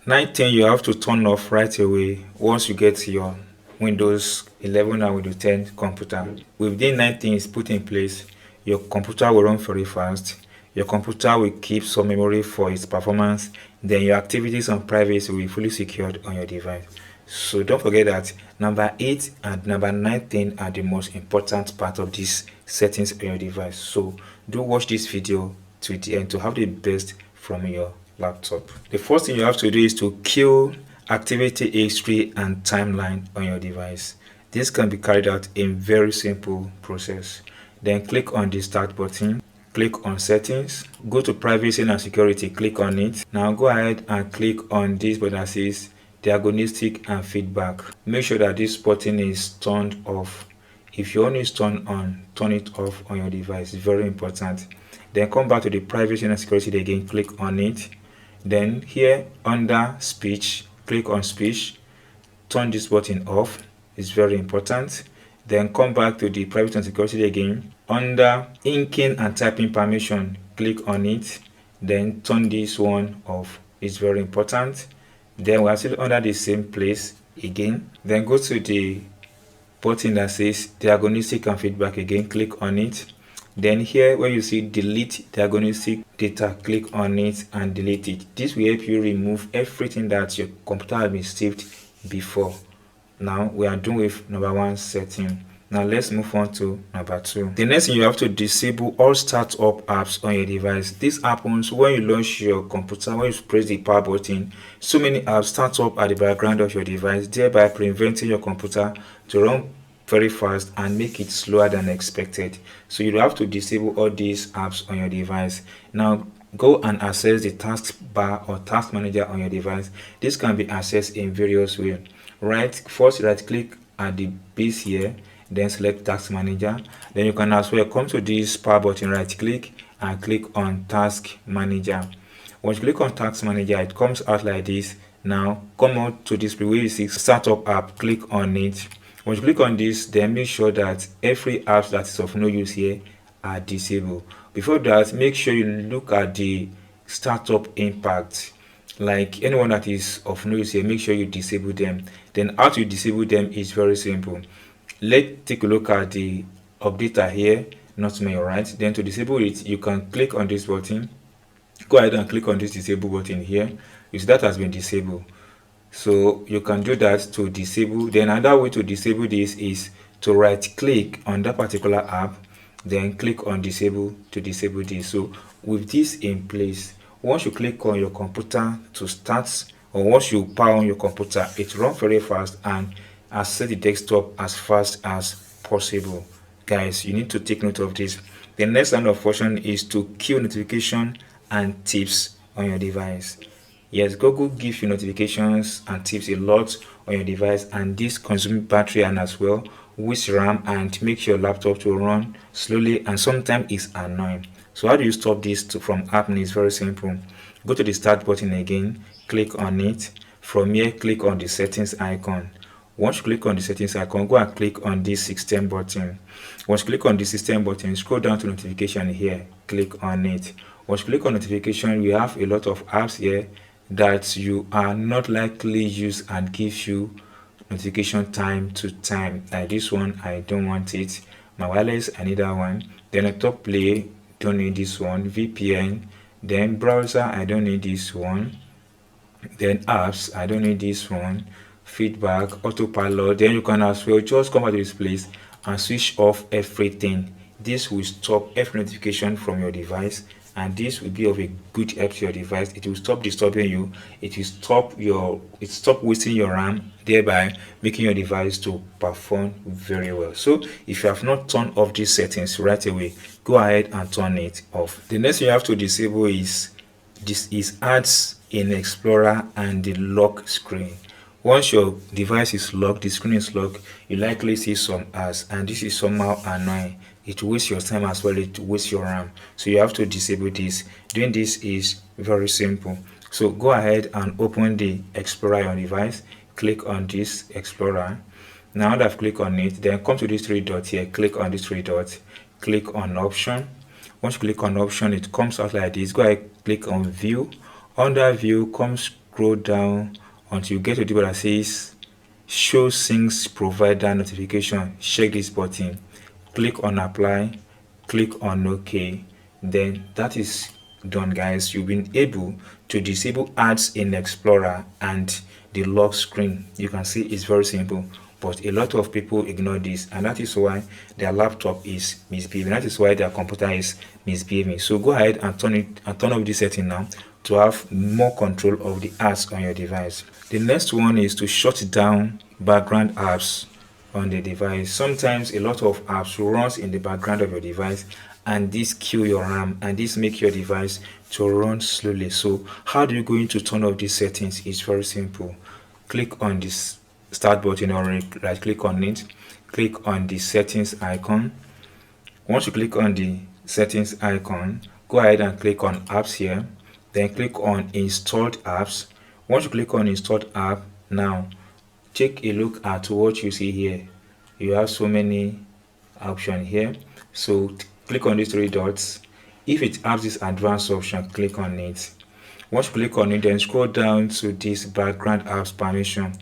19 you have to turn off right away once you get your Windows 11 and Windows 10 computer. Within 19 is put in place, your computer will run very fast. Your computer will keep some memory for its performance. Then your activities and privacy will be fully secured on your device. So don't forget that number 8 and number 19 are the most important part of these settings on your device. So do watch this video to the end to have the best from your laptop. The first thing you have to do is to kill activity history and timeline on your device. This can be carried out in very simple process. Then click on the start button, click on settings, go to privacy and security, click on it. Now go ahead and click on this button that says diagnostic and feedback. Make sure that this button is turned off. If your one is turned on, turn it off on your device. It's very important. Then come back to the privacy and security again, click on it. Then here under speech, click on speech, turn this button off. It's very important. Then come back to the privacy and security again. Under inking and typing permission, click on it. Then turn this one off. It's very important. Then we are still under the same place again. Then go to the button that says diagnostic and feedback again, click on it. Then here where you see delete diagnostic data, click on it and delete it. This will help you remove everything that your computer has been saved before. Now we are done with number 1 setting. Now let's move on to number 2. The next thing, you have to disable all startup apps on your device. This happens when you launch your computer. When you press the power button, so many apps start up at the background of your device, thereby preventing your computer to run very fast and make it slower than expected. So you have to disable all these apps on your device. Now go and access the task bar or task manager on your device. This can be accessed in various ways. First right click at the base here, then select task manager. Then you can as well come to this power button, right click and click on task manager. Once you click on task manager, it comes out like this. Now come out to this where you see startup app, click on it. Once you click on this, then make sure that every app that is of no use here are disabled. Before that, make sure you look at the startup impact. Like anyone that is of no use here, make sure you disable them. Then how to disable them is very simple. Let's take a look at the updater here, not me, right? Then to disable it, you can click on this button. Go ahead and click on this disable button here. You see that has been disabled. So you can do that to disable. Then another way to disable this is to right click on that particular app, then click on disable to disable this. So with this in place, once you click on your computer to start, or once you power on your computer, it runs very fast and access the desktop as fast as possible. Guys, you need to take note of this. The next line of function is to kill notification and tips on your device. Yes, Google gives you notifications and tips a lot on your device, and this consumes battery and as well waste RAM and makes your laptop to run slowly, and sometimes it's annoying. So how do you stop this from happening? It's very simple. Go to the start button again, click on it. From here, click on the settings icon. Once you click on the settings icon, go and click on this system button. Once you click on the system button, scroll down to notification here, click on it. Once you click on notification, we have a lot of apps here that you are not likely use and gives you notification time to time. Like this one, I don't want it. My wireless, I need that one. Then laptop play, don't need this one. VPN, then browser, I don't need this one. Then apps, I don't need this one. Feedback, autopilot. Then you can as well just come out to this place and switch off everything. This will stop every notification from your device, and this will be of a good help to your device. It will stop disturbing you. It will stop wasting your RAM, thereby making your device to perform very well. So if you have not turned off these settings right away, go ahead and turn it off. The next thing you have to disable is ads in Explorer and the lock screen. Once your device is locked, the screen is locked, you likely see some ads, and this is somehow annoying. It wastes your time as well, it wastes your RAM. So you have to disable this. Doing this is very simple. So go ahead and open the Explorer on your device. Click on this Explorer. Now that I've clicked on it, then come to this 3 dots here. Click on this 3 dots. Click on option. Once you click on option, it comes out like this. Go ahead, click on view. Under view, come scroll down until you get to the button that says show syncs provider notification. Check this button, click on apply, click on OK. Then that is done, guys. You've been able to disable ads in Explorer and the lock screen. You can see it's very simple, but a lot of people ignore this, and that is why their laptop is misbehaving. That is why their computer is misbehaving. So go ahead and turn off this setting now to have more control of the ads on your device. The next one is to shut down background apps on the device. Sometimes a lot of apps runs in the background of your device, and this kill your RAM, and this make your device to run slowly. So how do you going to turn off these settings? It's very simple. Click on this start button or right click on it, click on the settings icon. Once you click on the settings icon, go ahead and click on apps here, then click on installed apps. Once you click on installed app, now take a look at what you see here. You have so many options here, so click on these three dots. If it has this advanced option, click on it. Once you click on it, then scroll down to this background apps permission.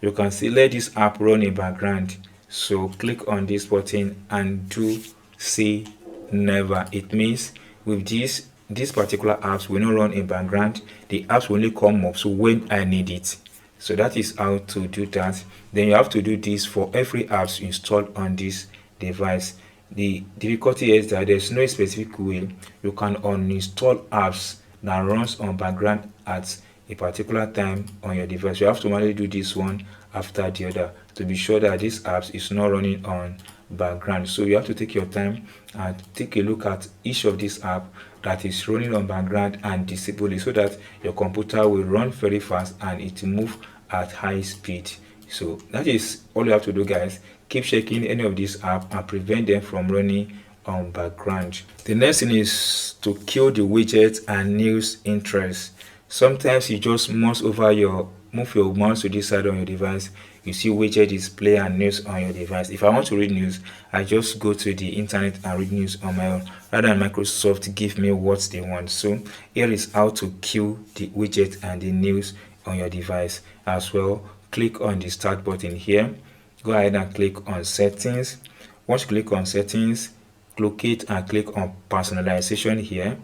You can see let this app run in background, so click on this button and do say never. It means with this particular apps will not run in background, the apps will only come up so when I need it. So that is how to do that. Then you have to do this for every apps installed on this device. The difficulty is that there's no specific way you can uninstall apps that runs on background at a particular time on your device. You have to manually do this one after the other to be sure that this apps is not running on background. So you have to take your time and take a look at each of these apps that is running on background and disable it, so that your computer will run very fast and it will move at high speed. So that is all you have to do, guys. Keep checking any of these apps and prevent them from running on background. The next thing is to kill the widgets and news interest. Sometimes you just move your mouse to this side on your device, you see widget display and news on your device. If I want to read news, I just go to the internet and read news on my own rather than Microsoft give me what they want. So here is how to kill the widget and the news on your device as well. Click on the start button here, go ahead and click on settings. Once you click on settings, locate and click on personalization here.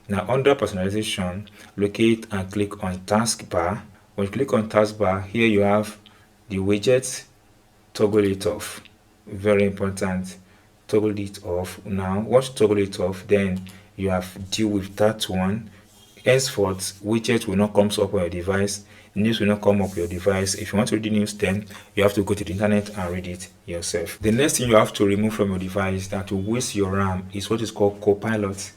Now under personalization, locate and click on taskbar. When you click on taskbar, here you have the widgets, toggle it off. Very important, toggle it off. Now once you toggle it off, then you have to deal with that one. Henceforth, widget will not come up on your device, news will not come up your device. If you want to read the news, then you have to go to the internet and read it yourself. The next thing you have to remove from your device that will waste your RAM is what is called Copilot.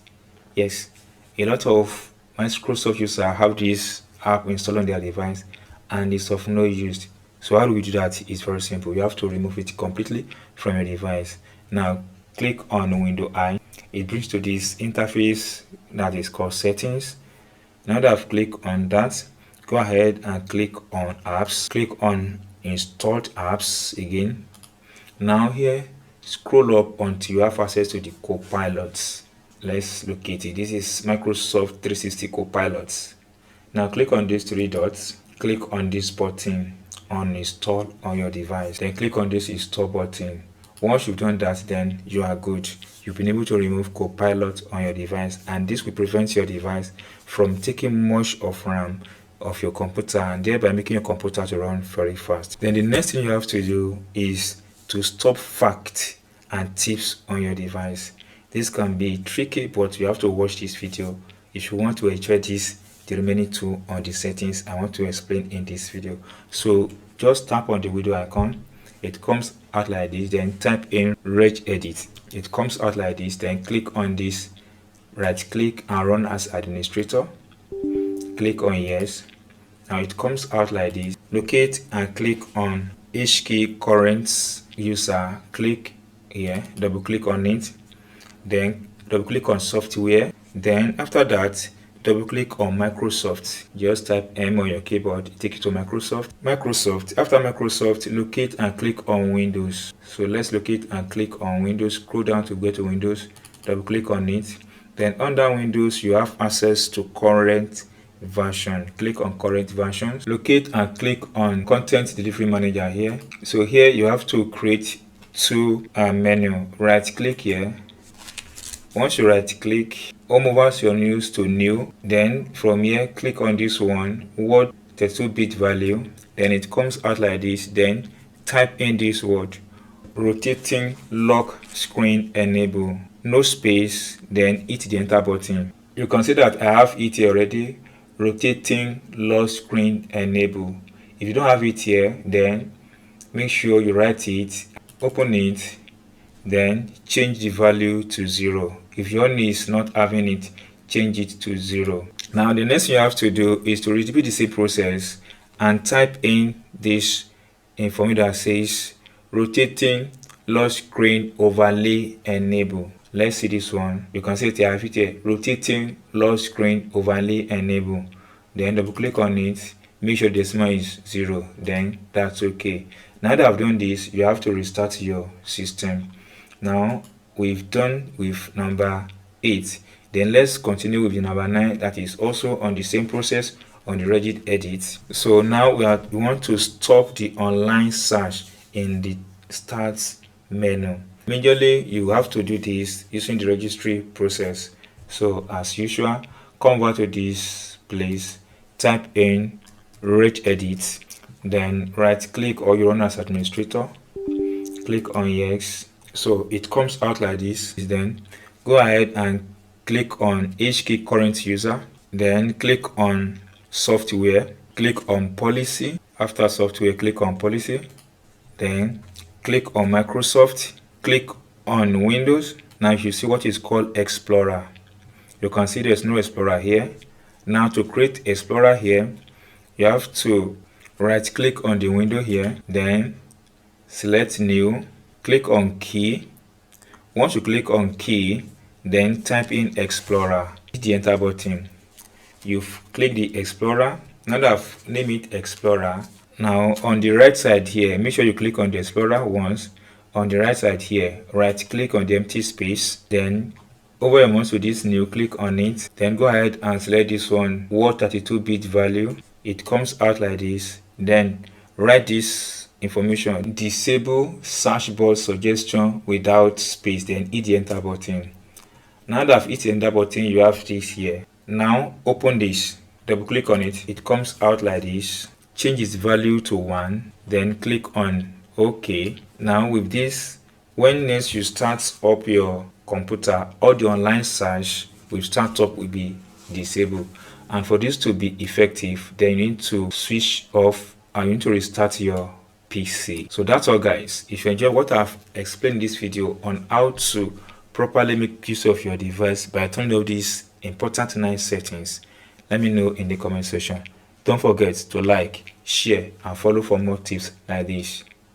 Yes, a lot of Microsoft users have this app installed on their device and it's of no use. So how do we do that? It's very simple. You have to remove it completely from your device. Now click on window I. It brings to this interface that is called settings. Now that I've clicked on that, go ahead and click on apps. Click on installed apps again. Now here, scroll up until you have access to the Copilots. Let's locate it. This is Microsoft 360 Copilots. Now click on these three dots. Click on this button on install on your device. Then click on this install button. Once you've done that, then you are good. You've been able to remove Copilot on your device, and this will prevent your device from taking much of RAM of your computer and thereby making your computer to run very fast. Then the next thing you have to do is to stop facts and tips on your device. This can be tricky, but you have to watch this video if you want to enjoy this, the remaining two on the settings I want to explain in this video. So just tap on the video icon. It comes out like this, then type in regedit. It comes out like this, then click on this, right click and run as administrator. Click on yes. Now it comes out like this. Locate and click on HK current user. Click here, double click on it, then double click on software. Then after that, double click on Microsoft. Just type M on your keyboard, take it to Microsoft. After Microsoft, locate and click on Windows. So let's locate and click on Windows. Scroll down to go to Windows, double click on it. Then under Windows, you have access to current version. Click on current versions. Locate and click on content delivery manager here. So here you have to create two menu. Right click here. Once you right click, home over your news to new. Then from here, click on this one, word 32-bit value. Then it comes out like this. Then type in this word, rotating lock screen enable. No space, then hit the enter button. You can see that I have it here already, rotating lock screen enable. If you don't have it here, then make sure you write it, open it, then change the value to 0. If your own is not having it, change it to 0. Now the next thing you have to do is to repeat the same process and type in this information that says rotating lock screen overlay enable. Let's see this one. You can see it here, rotating lock screen overlay enable. Then double click on it, make sure the decimal is 0, then that's okay. Now that I've done this, you have to restart your system. Now we've done with number 8. Then let's continue with the number 9, that is also on the same process on the Regedit. So now we want to stop the online search in the start menu. Majorly you have to do this using the registry process. So as usual, come over to this place, type in Regedit, then right click or you run as administrator, click on yes. So it comes out like this. Then go ahead and click on HKey current user, then click on software, click on policy. After software, click on policy, then click on Microsoft, click on Windows. Now you see what is called Explorer. You can see there's no Explorer here. Now to create Explorer here, you have to right click on the window here, then select new, click on key. Once you click on key, then type in Explorer, hit the enter button. You've clicked the Explorer. Now that I've named it Explorer, now on the right side here, make sure you click on the Explorer once. On the right side here, right click on the empty space, then over your mouse to this new, click on it, then go ahead and select this one, word 32-bit value. It comes out like this. Then write this information, disable search bar suggestion without space, then hit the enter button. Now that I've hit the enter button, you have this here. Now open this, double click on it, it comes out like this. Change its value to 1, then click on OK. Now with this, when next you start up your computer, all the online search with startup will be disabled. And for this to be effective, then you need to switch off and you need to restart your PC. So that's all guys. If you enjoy what I've explained in this video on how to properly make use of your device by turning off these important 9 settings, let me know in the comment section. Don't forget to like, share and follow for more tips like this.